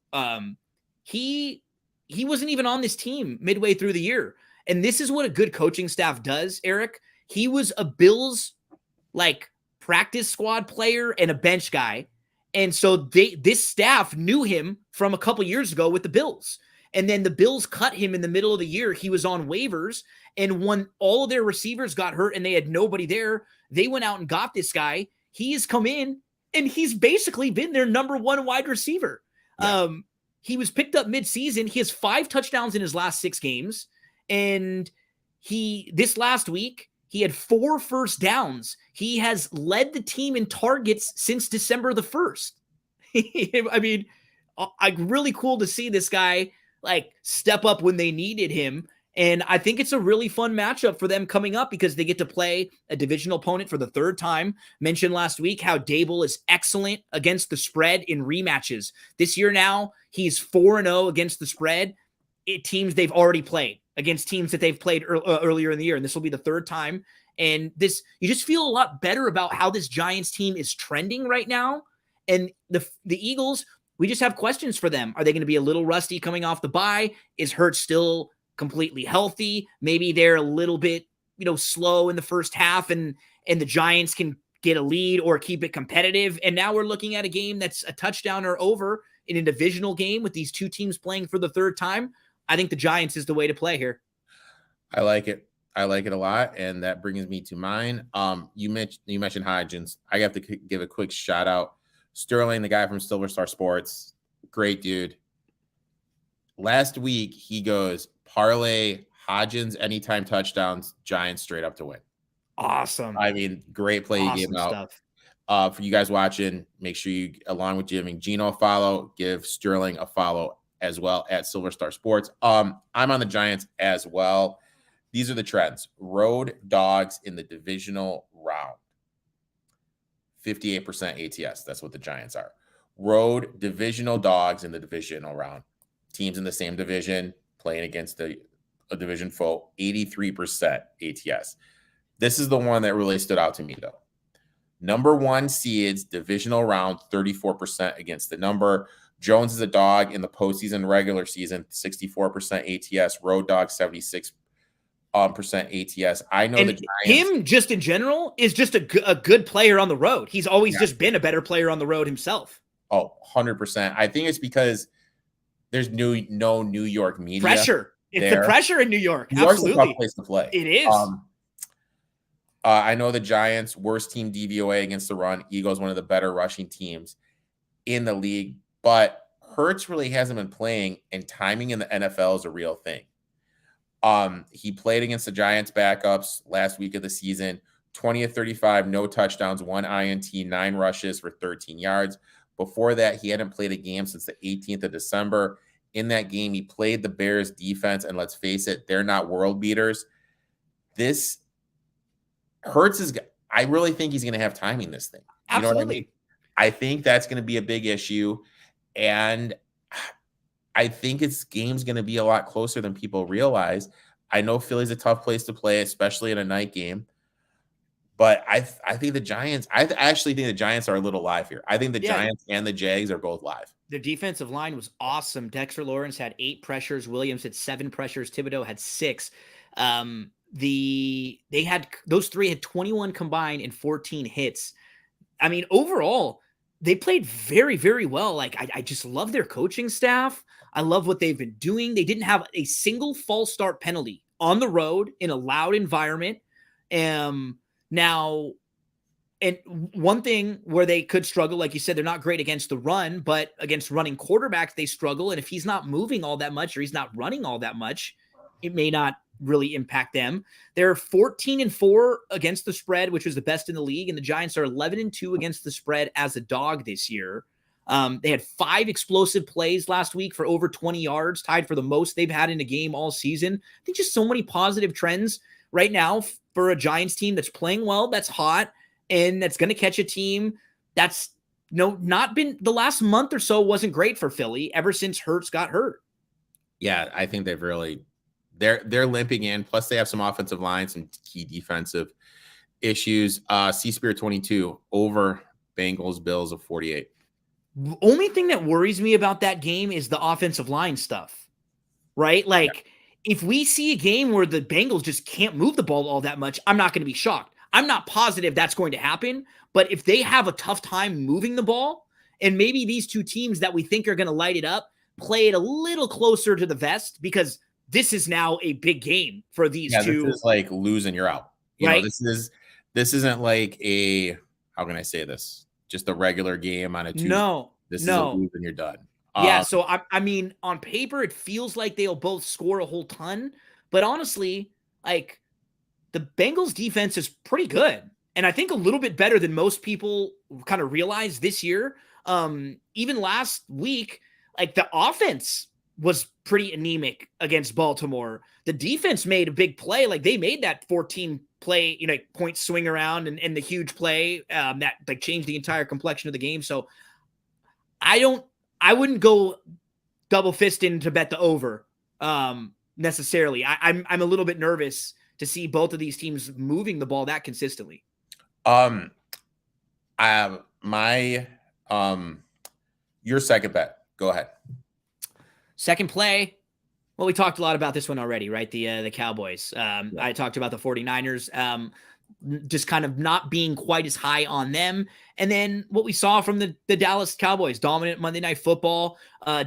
he wasn't even on this team midway through the year. And this is what a good coaching staff does, Eric. He was a Bills practice squad player and a bench guy. And so this staff knew him from a couple years ago with the Bills. And then the Bills cut him in the middle of the year. He was on waivers. And when all of their receivers got hurt and they had nobody there, they went out and got this guy. He has come in, and he's basically been their number 1 wide receiver. Yeah. He was picked up midseason. He has 5 touchdowns in his last 6 games. And this last week, he had 4 first downs. He has led the team in targets since December the 1st. I mean, really cool to see this guy step up when they needed him. And I think it's a really fun matchup for them coming up because they get to play a divisional opponent for the 3rd time. Mentioned last week how Dable is excellent against the spread in rematches. This year now, he's 4-0 against the spread. Teams they've already played, against teams that they've played earlier in the year. And this will be the 3rd time. And you just feel a lot better about how this Giants team is trending right now. And the Eagles, we just have questions for them. Are they going to be a little rusty coming off the bye? Is Hurts still completely healthy? Maybe they're a little bit, slow in the first half, and the Giants can get a lead or keep it competitive. And now we're looking at a game that's a touchdown or over in a divisional game with these two teams playing for the third time. I think the Giants is the way to play here. I like it. I like it a lot, and that brings me to mine. You mentioned Hodgins. I have to give a quick shout out. Sterling, the guy from Silver Star Sports, great dude. Last week he goes parlay Hodgins anytime touchdowns, Giants straight up to win. Awesome. I mean, great play awesome you gave out. Stuff. For you guys watching, make sure you, along with giving Gino a follow, give Sterling a follow as well at Silver Star Sports. I'm on the Giants as well. These are the trends. Road dogs in the divisional round. 58% ATS. That's what the Giants are. Road divisional dogs in the divisional round. Teams in the same division playing against a division foe. 83% ATS. This is the one that really stood out to me, though. Number one seeds, divisional round, 34% against the number. Jones is a dog in the postseason regular season, 64% ATS. Road dog, 76% ATS. I know and the Giants. Him, just in general, is just a good player on the road. He's always just been a better player on the road himself. Oh, 100%. I think it's because there's no New York media. Pressure. It's the pressure in New York. New York's Absolutely. a tough place to play. It is. I know the Giants, worst team DVOA against the run. Eagles, one of the better rushing teams in the league. But Hurts really hasn't been playing, and timing in the NFL is a real thing. He played against the Giants backups last week of the season. 20 of 35, no touchdowns, 1 INT, 9 rushes for 13 yards. Before that, he hadn't played a game since the 18th of December. In that game, he played the Bears defense, and let's face it, they're not world beaters. This Hurts is, I really think he's going to have timing this thing. You Absolutely. know what I mean? I think that's going to be a big issue. And I think game's going to be a lot closer than people realize. I know Philly's a tough place to play, especially in a night game. But I think the Giants, I actually think the Giants are a little live here. I think the Giants and the Jags are both live. Their defensive line was awesome. Dexter Lawrence had 8 pressures. Williams had 7 pressures. Thibodeau had 6. Those 3 had 21 combined and 14 hits. I mean, overall, they played very, very well. Like, I just love their coaching staff. I love what they've been doing. They didn't have a single false start penalty on the road in a loud environment. Now, and one thing where they could struggle, like you said, they're not great against the run, but against running quarterbacks, they struggle. And if he's not moving all that much or he's not running all that much, it may not really impact them. They're 14-4 against the spread, which was the best in the league. And the Giants are 11-2 against the spread as a dog this year. They had 5 explosive plays last week for over 20 yards, tied for the most they've had in a game all season. I think just so many positive trends right now for a Giants team that's playing well, that's hot, and that's going to catch a team that's not been, the last month or so wasn't great for Philly ever since Hurts got hurt. Yeah, I think they've really, they're limping in. Plus they have some offensive line, some key defensive issues. Etoft21sports over Bengals Bills of 48. The only thing that worries me about that game is the offensive line stuff, right? Like, if we see a game where the Bengals just can't move the ball all that much, I'm not going to be shocked. I'm not positive that's going to happen, but if they have a tough time moving the ball, and maybe these two teams that we think are going to light it up play it a little closer to the vest, because this is now a big game for these two. This is like losing, you're out. You right? know, this isn't like a, how can I say this? Just a regular game on a Tuesday. This is a lose and you're done. Yeah, so I mean, on paper, it feels like they'll both score a whole ton, but honestly, like, the Bengals defense is pretty good, and I think a little bit better than most people kind of realize this year. Even last week, like, the offense was pretty anemic against Baltimore. The defense made a big play. Like, they made that 14 play, point swing around and the huge play that like changed the entire complexion of the game. So I wouldn't go double fisting to bet the over necessarily. I'm a little bit nervous to see both of these teams moving the ball that consistently. Your second bet. Go ahead. Second play. Well, we talked a lot about this one already, right? The Cowboys. I talked about the 49ers. just kind of not being quite as high on them. And then what we saw from the Dallas Cowboys, dominant Monday Night Football.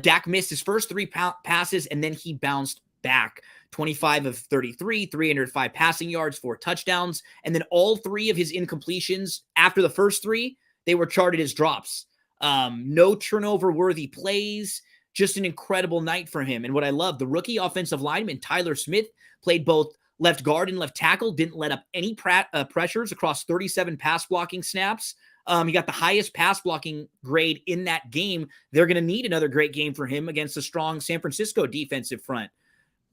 Dak missed his first three passes, and then he bounced back. 25 of 33, 305 passing yards, 4 touchdowns. And then all 3 of his incompletions after the first 3, they were charted as drops. No turnover-worthy plays. Just an incredible night for him. And what I love, the rookie offensive lineman, Tyler Smith, played both left guard and left tackle, didn't let up any pressures across 37 pass blocking snaps. He got the highest pass blocking grade in that game. They're going to need another great game for him against a strong San Francisco defensive front.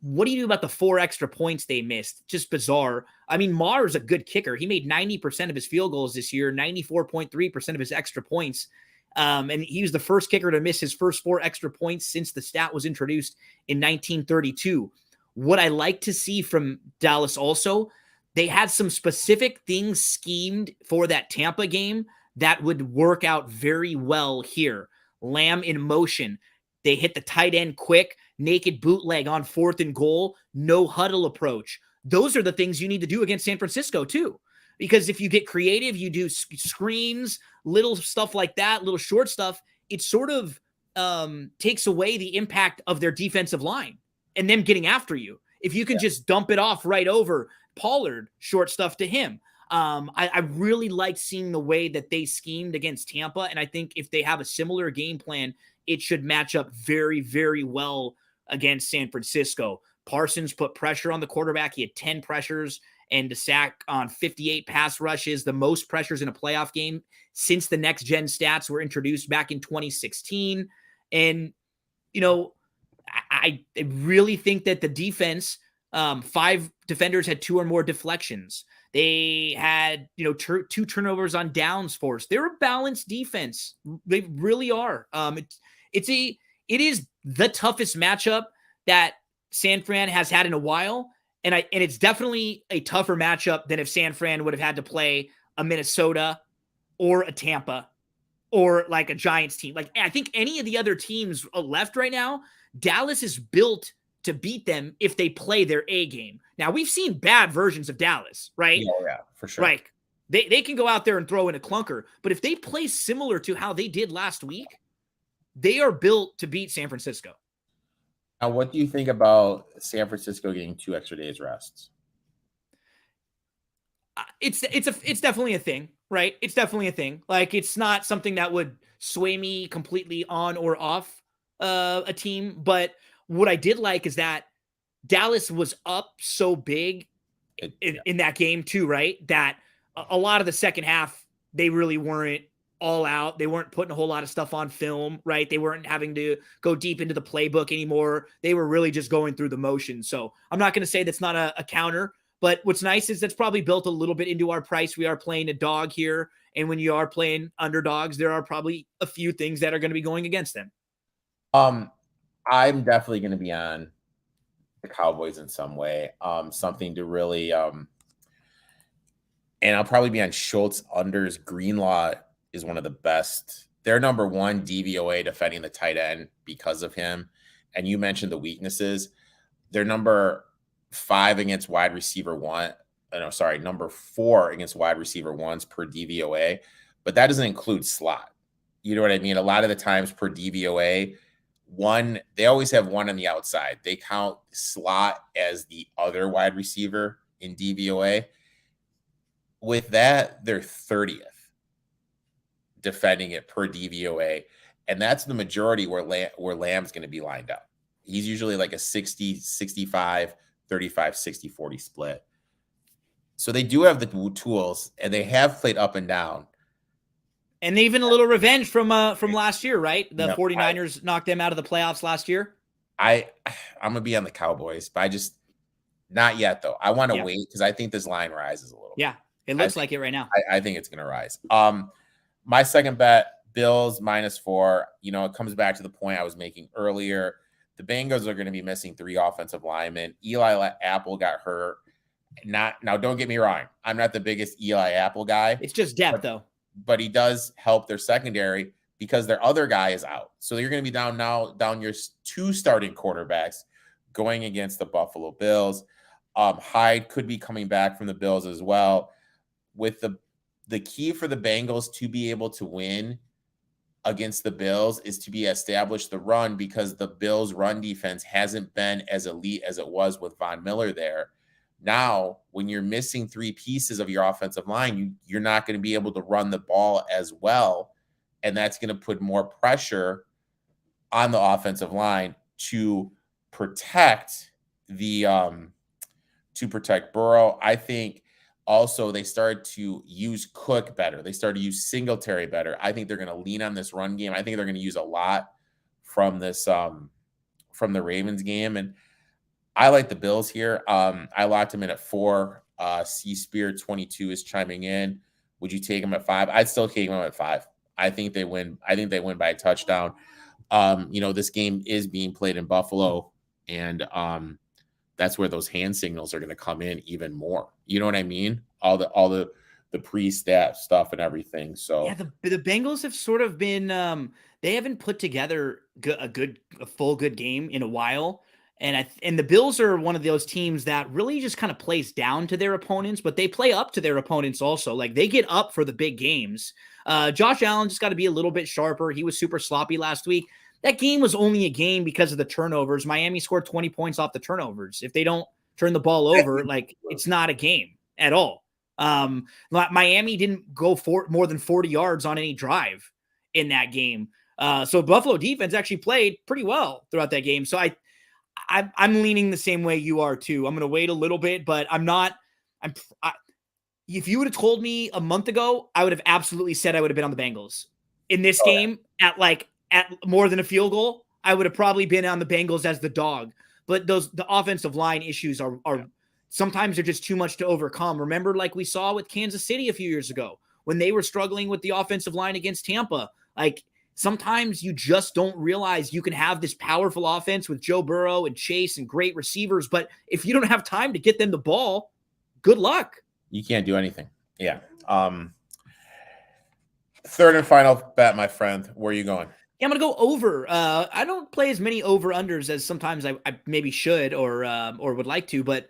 What do you do about the 4 extra points they missed? Just bizarre. I mean, Maher is a good kicker. He made 90% of his field goals this year, 94.3% of his extra points. And he was the first kicker to miss his first 4 extra points since the stat was introduced in 1932. What I like to see from Dallas also, they had some specific things schemed for that Tampa game that would work out very well here. Lamb in motion. They hit the tight end quick, naked bootleg on 4th and goal, no huddle approach. Those are the things you need to do against San Francisco too. Because if you get creative, you do screens, little stuff like that, little short stuff, it sort of takes away the impact of their defensive line and them getting after you. If you can just dump it off right over Pollard, short stuff to him. I really like seeing the way that they schemed against Tampa. And I think if they have a similar game plan, it should match up very, very well against San Francisco. Parsons put pressure on the quarterback. He had 10 pressures and a sack on 58 pass rushes, the most pressures in a playoff game since the next gen stats were introduced back in 2016. And, you know, I really think that the defense, 5 defenders had 2 or more deflections. They had, 2 turnovers on downs forced. They're a balanced defense. They really are. It is the toughest matchup that San Fran has had in a while. And it's definitely a tougher matchup than if San Fran would have had to play a Minnesota or a Tampa or like a Giants team. Like, I think any of the other teams left right now, Dallas is built to beat them if they play their A game. Now, we've seen bad versions of Dallas, right? Yeah, for sure. Like, they can go out there and throw in a clunker. But if they play similar to how they did last week, they are built to beat San Francisco. Now, what do you think about San Francisco getting 2 extra days rests? It's definitely a thing, right? It's definitely a thing. Like, it's not something that would sway me completely on or off a team. But what I did like is that Dallas was up so big in that game too, right? That a lot of the second half, they really weren't all out. They weren't putting a whole lot of stuff on film, right? They weren't having to go deep into the playbook anymore. They were really just going through the motions. So I'm not going to say that's not a counter, but what's nice is that's probably built a little bit into our price. We are playing a dog here. And when you are playing underdogs, there are probably a few things that are going to be going against them. I'm definitely going to be on the Cowboys in some way. Something to really, and I'll probably be on Schultz unders. Greenlaw is one of the best. They're number 1 DVOA defending the tight end because of him. And you mentioned the weaknesses. They're number 5 against wide receiver 1. Number 4 against wide receiver 1s per DVOA. But that doesn't include slot. You know what I mean? A lot of the times per DVOA, they always have 1 on the outside. They count slot as the other wide receiver in DVOA. With that, they're 30th defending it per DVOA. And that's the majority where Lamb's going to be lined up. He's usually like a 60, 65, 35, 60, 40 split. So they do have the tools, and they have played up and down. And even a little revenge from last year, right? The 49ers knocked them out of the playoffs last year. I'm going to be on the Cowboys, but not yet, though. I want to wait because I think this line rises a little bit. Yeah, it looks like it right now. I think it's going to rise. My second bet, Bills -4. It comes back to the point I was making earlier. The Bengals are going to be missing 3 offensive linemen. Eli Apple got hurt. Now, don't get me wrong. I'm not the biggest Eli Apple guy. It's just depth, though. But he does help their secondary because their other guy is out. So you're going to be down your 2 starting quarterbacks going against the Buffalo Bills. Hyde could be coming back from the Bills as well. with the key for the Bengals to be able to win against the Bills is to be establish the run, because the Bills run defense hasn't been as elite as it was with Von Miller there. Now, when you're missing 3 pieces of your offensive line, you're not going to be able to run the ball as well. And that's going to put more pressure on the offensive line to protect Burrow. I think also they started to use Cook better. They started to use Singletary better. I think they're going to lean on this run game. I think they're going to use a lot from this from the Ravens game. And I like the Bills here. I locked them in at 4. C-Spear22 is chiming in. Would you take them at 5? I'd still take them at 5. I think they win. I think they win by a touchdown. This game is being played in Buffalo, and that's where those hand signals are going to come in even more. You know what I mean? All the pre-stat stuff and everything. So yeah, the Bengals have sort of been they haven't put together a full good game in a while. And the Bills are one of those teams that really just kind of plays down to their opponents, but they play up to their opponents also. Like, they get up for the big games. Josh Allen just got to be a little bit sharper. He was super sloppy last week. That game was only a game because of the turnovers. Miami scored 20 points off the turnovers. If they don't turn the ball over, like, it's not a game at all. Miami didn't go for more than 40 yards on any drive in that game. So Buffalo defense actually played pretty well throughout that game. So I'm leaning the same way you are too. I'm going to wait a little bit, but if you would have told me a month ago, I would have absolutely said I would have been on the Bengals in this game at more than a field goal. I would have probably been on the Bengals as the dog, but the offensive line issues are sometimes they're just too much to overcome. Remember, like we saw with Kansas City a few years ago when they were struggling with the offensive line against Tampa, like, sometimes you just don't realize you can have this powerful offense with Joe Burrow and Chase and great receivers, but if you don't have time to get them the ball, good luck. You can't do anything. Yeah. Third and final bet, my friend. Where are you going? Yeah, I'm going to go over. I don't play as many over-unders as sometimes I maybe should or would like to, but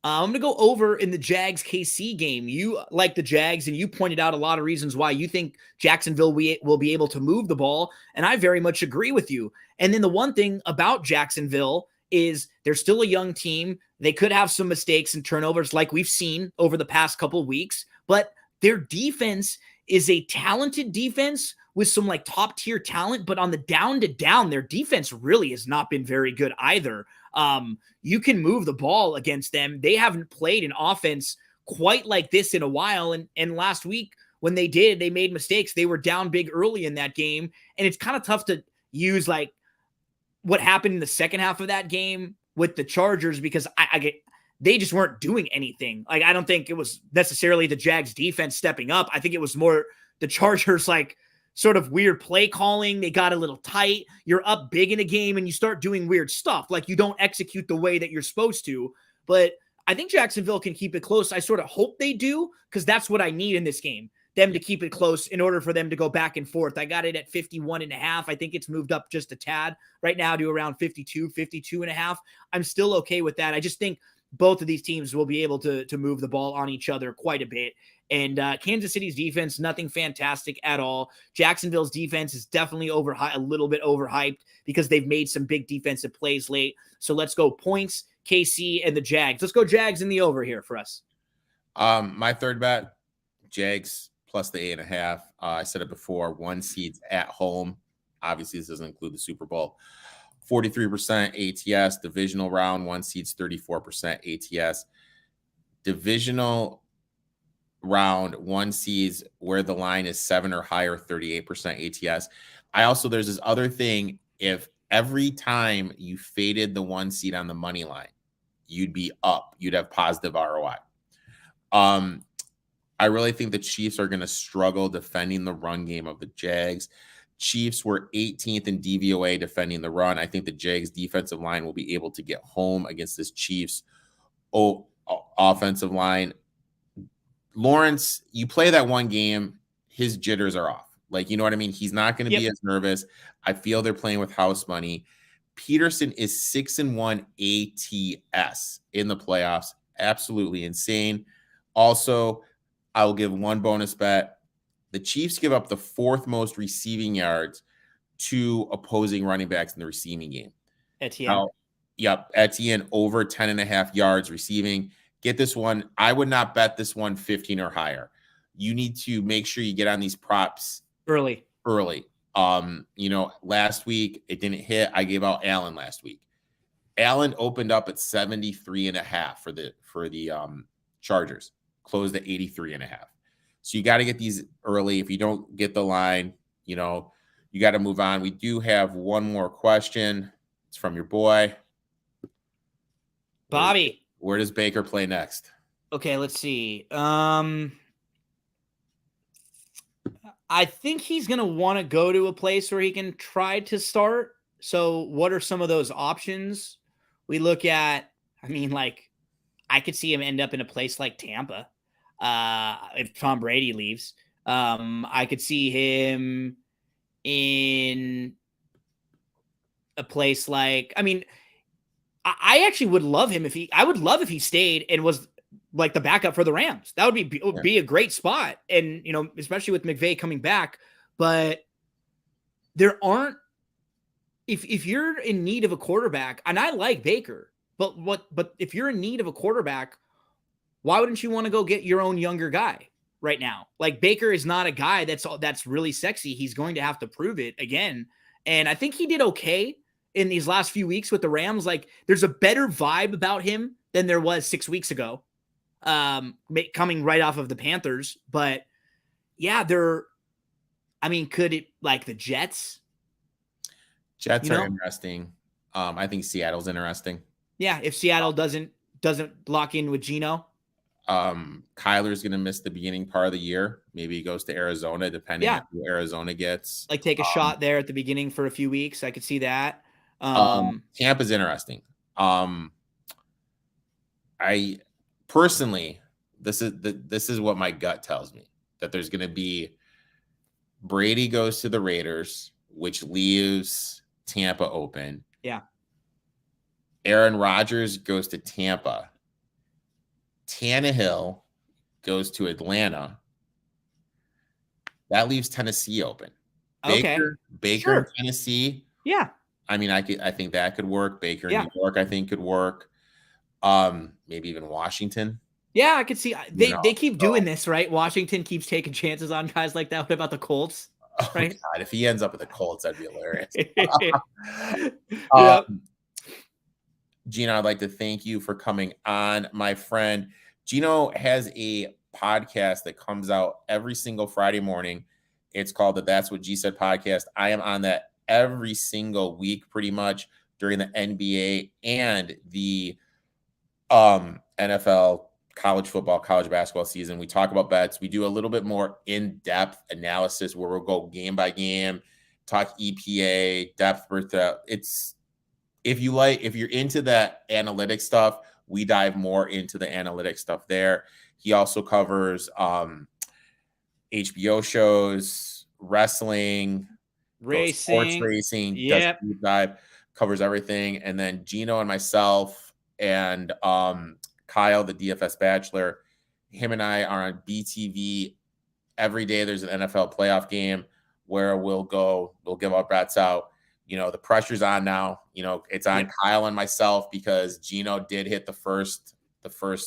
I'm going to go over in the Jags-KC game. You like the Jags, and you pointed out a lot of reasons why you think Jacksonville will be able to move the ball, and I very much agree with you. And then the one thing about Jacksonville is they're still a young team. They could have some mistakes and turnovers like we've seen over the past couple of weeks, but their defense is a talented defense with some like top-tier talent, but on the down to down, their defense really has not been very good either. You can move the ball against them. They haven't played an offense quite like this in a while. And last week when they did, they made mistakes. They were down big early in that game. And it's kind of tough to use like what happened in the second half of that game with the Chargers, because they just weren't doing anything. Like, I don't think it was necessarily the Jags defense stepping up. I think it was more the Chargers, like, sort of weird play calling. They got a little tight. You're up big in a game and you start doing weird stuff. Like, you don't execute the way that you're supposed to. But I think Jacksonville can keep it close. I sort of hope they do, because that's what I need in this game, them to keep it close in order for them to go back and forth. I got it at 51.5. I think it's moved up just a tad right now to around 52.5. I'm still okay with that. I just think both of these teams will be able to move the ball on each other quite a bit. And Kansas City's defense, nothing fantastic at all. Jacksonville's defense is definitely a little bit overhyped because they've made some big defensive plays late. So let's go points, KC, and the Jags. Let's go Jags in the over here for us. My third bet, Jags plus the 8.5. I said it before, 1 seeds at home. Obviously, this doesn't include the Super Bowl. 43% ATS. Divisional round, 1 seeds 34% ATS. Divisional round, 1 seeds where the line is 7 or higher, 38% ATS. There's this other thing. If every time you faded the 1 seed on the money line, you'd be up. You'd have positive ROI. I really think the Chiefs are going to struggle defending the run game of the Jags. Chiefs were 18th in DVOA defending the run. I think the Jags defensive line will be able to get home against this Chiefs offensive line. Lawrence, you play that one game, his jitters are off. Like, you know what I mean? He's not going to be as nervous. I feel they're playing with house money. Peterson is 6-1 ATS in the playoffs. Absolutely insane. Also, I'll give one bonus bet. The Chiefs give up the 4th most receiving yards to opposing running backs in the receiving game. Etienne. Now, yep, Etienne over 10.5 yards receiving. Get this one. I would not bet this one 15 or higher. You need to make sure you get on these props early. Last week it didn't hit. I gave out Allen last week. Allen opened up at 73.5 for the Chargers, closed at 83.5. So you got to get these early. If you don't get the line, you got to move on. We do have one more question. It's from your boy, Bobby. Where does Baker play next? Okay, let's see. I think he's going to want to go to a place where he can try to start. So what are some of those options? We look at, I could see him end up in a place like Tampa if Tom Brady leaves. I could see him in a place like, I actually would love him if he stayed and was like the backup for the Rams. That would be a great spot. And, especially with McVay coming back, but there aren't, if you're in need of a quarterback, and I like Baker, but if you're in need of a quarterback, why wouldn't you want to go get your own younger guy right now? Like, Baker is not a guy that's really sexy. He's going to have to prove it again. And I think he did okay in these last few weeks with the Rams. Like, there's a better vibe about him than there was 6 weeks ago, coming right off of the Panthers. But yeah, could it, like, the Jets? Jets are interesting. I think Seattle's interesting. Yeah, if Seattle doesn't lock in with Geno. Kyler's going to miss the beginning part of the year. Maybe he goes to Arizona, depending on who Arizona gets. Like, take a shot there at the beginning for a few weeks. I could see that. Tampa's interesting. I personally, this is what my gut tells me, that there's going to be Brady goes to the Raiders, which leaves Tampa open. Yeah. Aaron Rodgers goes to Tampa. Tannehill goes to Atlanta. That leaves Tennessee open. Baker sure. in Tennessee. Yeah. I think that could work. Baker in New York, I think, could work. Maybe even Washington. Yeah, I could see. They keep doing this, right? Washington keeps taking chances on guys like that. What about the Colts? Right? Oh, God, if he ends up with the Colts, that'd be hilarious. Gino, I'd like to thank you for coming on, my friend. Gino has a podcast that comes out every single Friday morning. It's called the That's What G Said podcast. I am on that every single week, pretty much, during the NBA and the NFL, college football, college basketball season. We talk about bets. We do a little bit more in-depth analysis where we'll go game by game, talk EPA, depth per depth. If you're into that analytics stuff, we dive more into the analytics stuff there. He also covers HBO shows, wrestling, sports racing, does deep dive, covers everything. And then Gino and myself and Kyle, the DFS Bachelor, him and I are on BTV every day. There's an NFL playoff game where we'll give our bets out. The pressure's on now. It's on Kyle and myself because Gino did hit the first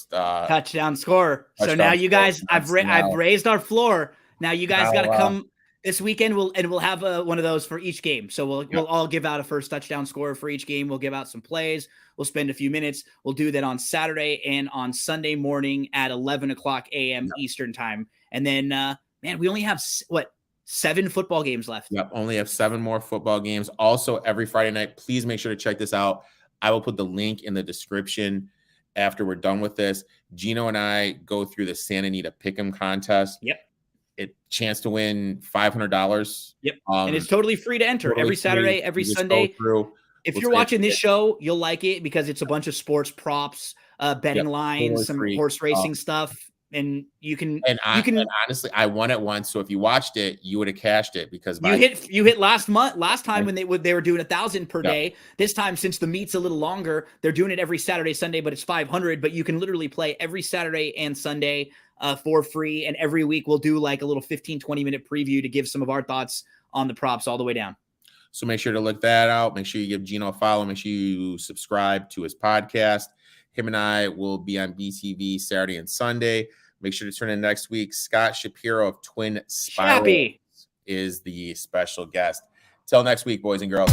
touchdown score. So now you guys, I've raised our floor. Now you guys got to come this weekend. We'll have one of those for each game. So we'll all give out a first touchdown score for each game. We'll give out some plays. We'll spend a few minutes. We'll do that on Saturday and on Sunday morning at 11 o'clock a.m. Eastern time. And then, we only have 7 football games left. Yep, only have 7 more football games. Also, every Friday night, please make sure to check this out. I will put the link in the description after we're done with this. Gino and I go through the Santa Anita Pick'em contest. Yep. Chance to win $500. Yep. And it's totally free to enter every Saturday, every Sunday. If you're watching this show, you'll like it because it's a bunch of sports props, betting lines, some horse racing stuff. And you can honestly, I won it once. So if you watched it, you would have cashed it because you hit last time when they were doing 1,000 per day. This time, since the meet's a little longer, they're doing it every Saturday, Sunday, but it's 500. But you can literally play every Saturday and Sunday. for free. And every week we'll do like a little 15-20 minute preview to give some of our thoughts on the props all the way down. So make sure to look that out. Make sure you give Gino a follow. Make sure you subscribe to his podcast. Him and I will be on BTV Saturday and Sunday. Make sure to tune in next week. Scott Shapiro of Twin Spirals is the special guest. Till next week, boys and girls.